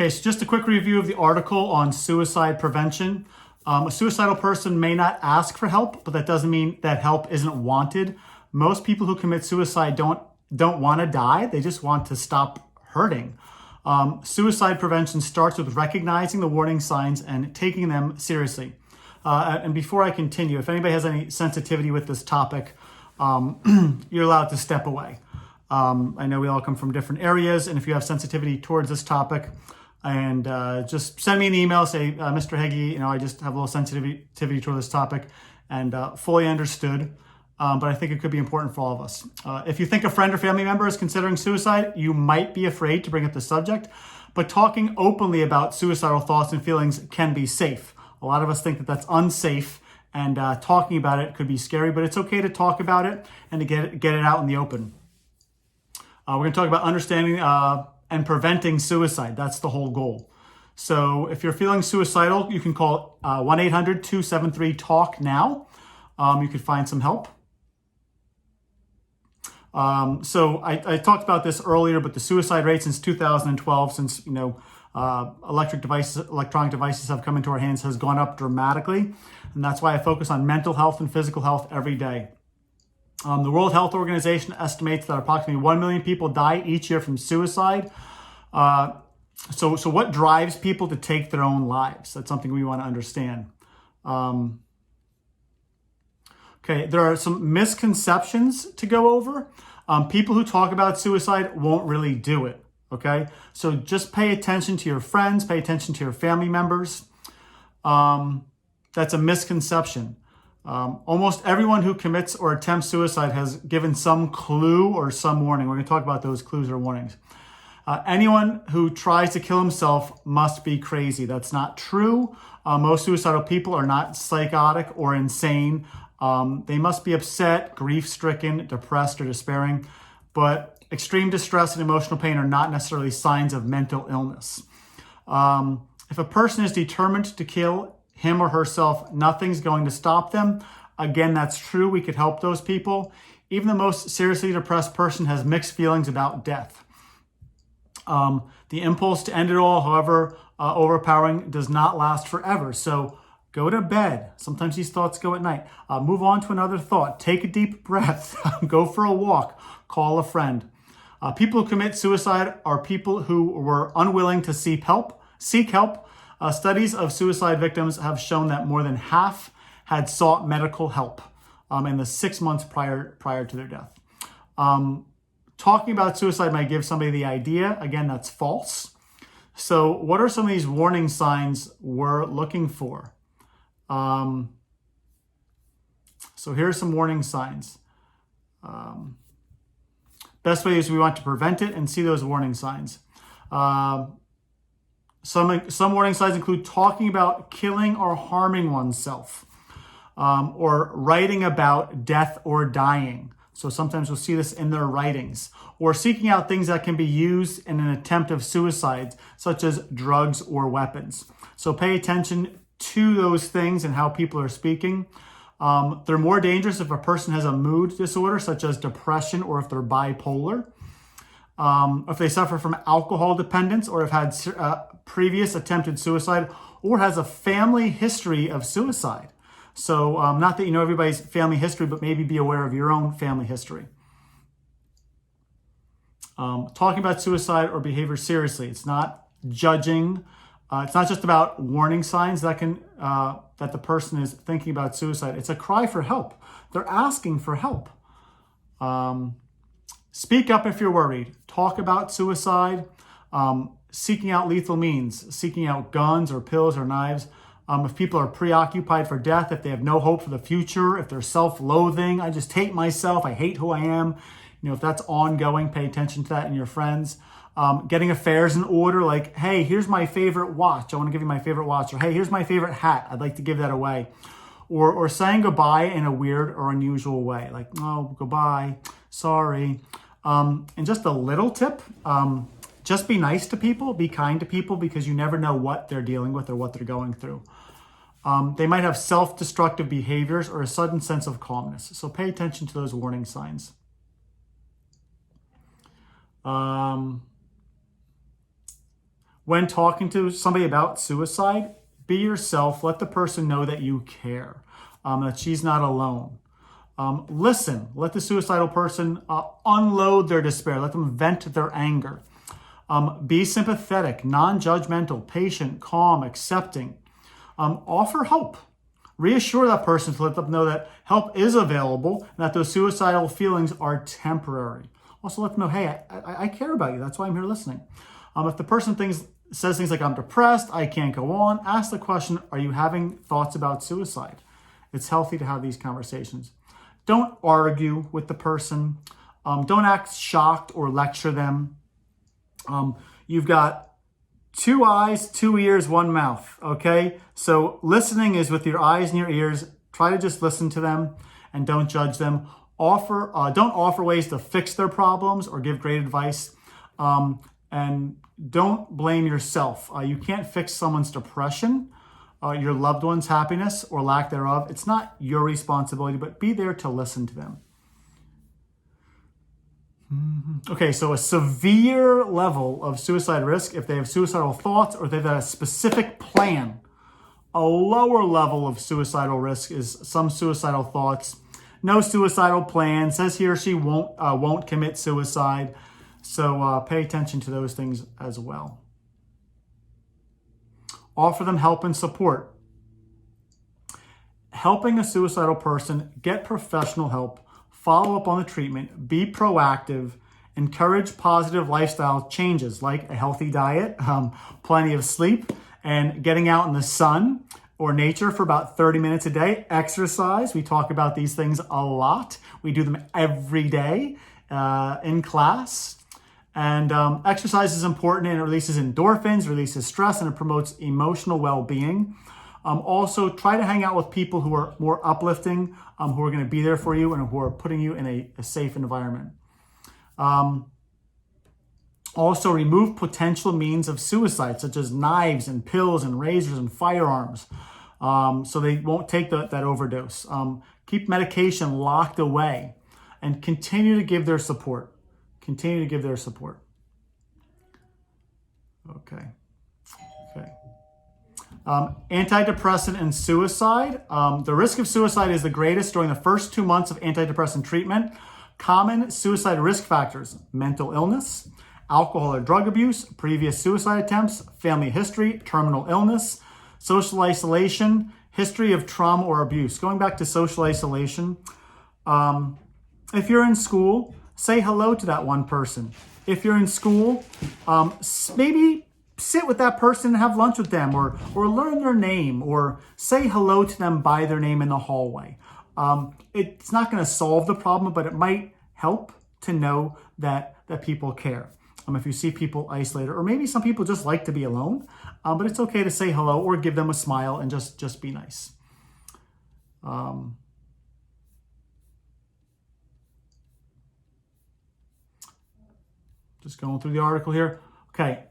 Okay, so just a quick review of the article on suicide prevention. A suicidal person may not ask for help, but that doesn't mean that help isn't wanted. Most people who commit suicide don't want to die. They just want to stop hurting. Suicide prevention starts with recognizing the warning signs and taking them seriously. And before I continue, if anybody has any sensitivity with this topic, you're allowed to step away. I know we all come from different areas, and if you have sensitivity towards this topic, and just send me an email, say, Mr. Heggie, I just have a little sensitivity toward this topic, and fully understood. But I think it could be important for all of us. If you think a friend or family member is considering suicide, you might be afraid to bring up the subject, but talking openly about suicidal thoughts and feelings can be safe. A lot of us think that that's unsafe, and talking about it could be scary, but it's okay to talk about it and to get it out in the open. We're going to talk about understanding and preventing suicide. That's the whole goal. So if you're feeling suicidal, you can call 1-800-273-TALK-NOW. You could find some help. So I talked about this earlier, but the suicide rate since 2012, since electronic devices have come into our hands, has gone up dramatically, and that's why I focus on mental health and physical health every day. The World Health Organization estimates that approximately 1 million people die each year from suicide. So what drives people to take their own lives? That's something we want to understand. Okay, there are some misconceptions to go over. People who talk about suicide won't really do it, okay? So just pay attention to your friends, pay attention to your family members. That's a misconception. Almost everyone who commits or attempts suicide has given some clue or some warning. We're going to talk about those clues or warnings. Anyone who tries to kill himself must be crazy. That's not true. Most suicidal people are not psychotic or insane. They must be upset, grief-stricken, depressed, or despairing. But extreme distress and emotional pain are not necessarily signs of mental illness. If a person is determined to kill him or herself, nothing's going to stop them. Again, that's true. We could help those people. Even the most seriously depressed person has mixed feelings about death. The impulse to end it all, however overpowering, does not last forever. So go to bed. Sometimes these thoughts go at night. Move on to another thought. Take a deep breath. Go for a walk. Call a friend. People who commit suicide are people who were unwilling to seek help. Studies of suicide victims have shown that more than half had sought medical help in the 6 months prior to their death. Talking about suicide might give somebody the idea. Again, that's false. So what are some of these warning signs we're looking for? So here's some warning signs. Best way is we want to prevent it and see those warning signs. Some warning signs include talking about killing or harming oneself, or writing about death or dying. So sometimes we'll see this in their writings, or seeking out things that can be used in an attempt of suicide, such as drugs or weapons. So pay attention to those things and how people are speaking. They're more dangerous if a person has a mood disorder, such as depression, or if they're bipolar. If they suffer from alcohol dependence, or have had previous attempted suicide, or has a family history of suicide. So not that you know everybody's family history, but maybe be aware of your own family history. Talking about suicide or behavior seriously. It's not judging. It's not just about warning signs that the person is thinking about suicide. It's a cry for help. They're asking for help. Speak up if you're worried. Talk about suicide. Seeking out lethal means, seeking out guns or pills or knives. If people are preoccupied for death, if they have no hope for the future, if they're self-loathing, I just hate myself, I hate who I am. If that's ongoing, pay attention to that in your friends. Getting affairs in order, like, hey, here's my favorite watch. I want to give you my favorite watch. Or, hey, here's my favorite hat. I'd like to give that away. Or saying goodbye in a weird or unusual way. Like, oh, goodbye, sorry. And just a little tip, just be nice to people, be kind to people, because you never know what they're dealing with or what they're going through. They might have self-destructive behaviors or a sudden sense of calmness. So pay attention to those warning signs. When talking to somebody about suicide, be yourself. Let the person know that you care, that she's not alone. Listen. Let the suicidal person unload their despair. Let them vent their anger. Be sympathetic, non-judgmental, patient, calm, accepting. Offer hope. Reassure that person to let them know that help is available and that those suicidal feelings are temporary. Also let them know, hey, I care about you. That's why I'm here listening. If the person says things like, I'm depressed, I can't go on, ask the question, are you having thoughts about suicide? It's healthy to have these conversations. Don't argue with the person. Don't act shocked or lecture them. You've got 2 eyes, 2 ears, 1 mouth, okay? So listening is with your eyes and your ears. Try to just listen to them and don't judge them. Don't offer ways to fix their problems or give great advice. And don't blame yourself. You can't fix someone's depression, your loved one's happiness or lack thereof. It's not your responsibility, but be there to listen to them. Okay, so a severe level of suicide risk, if they have suicidal thoughts or they've got a specific plan. A lower level of suicidal risk is some suicidal thoughts, no suicidal plan, says he or she won't commit suicide. So pay attention to those things as well. Offer them help and support. Helping a suicidal person get professional help, follow up on the treatment, be proactive, encourage positive lifestyle changes like a healthy diet, plenty of sleep, and getting out in the sun or nature for about 30 minutes a day. Exercise, we talk about these things a lot. We do them every day in class. And exercise is important, and it releases endorphins, releases stress, and it promotes emotional well-being. Also, try to hang out with people who are more uplifting, who are going to be there for you and who are putting you in a safe environment. Also, remove potential means of suicide, such as knives and pills and razors and firearms, so they won't take that overdose. Keep medication locked away and continue to give their support. Continue to give their support. Okay. Antidepressant and suicide. The risk of suicide is the greatest during the first 2 months of antidepressant treatment. Common suicide risk factors: mental illness, alcohol or drug abuse, previous suicide attempts, family history, terminal illness, social isolation, history of trauma or abuse. Going back to social isolation, if you're in school, say hello to that one person. If you're in school, maybe sit with that person and have lunch with them, or learn their name, or say hello to them by their name in the hallway. It's not going to solve the problem, but it might help to know that people care. If you see people isolated, or maybe some people just like to be alone, but it's okay to say hello or give them a smile and just be nice. Just going through the article here. Okay,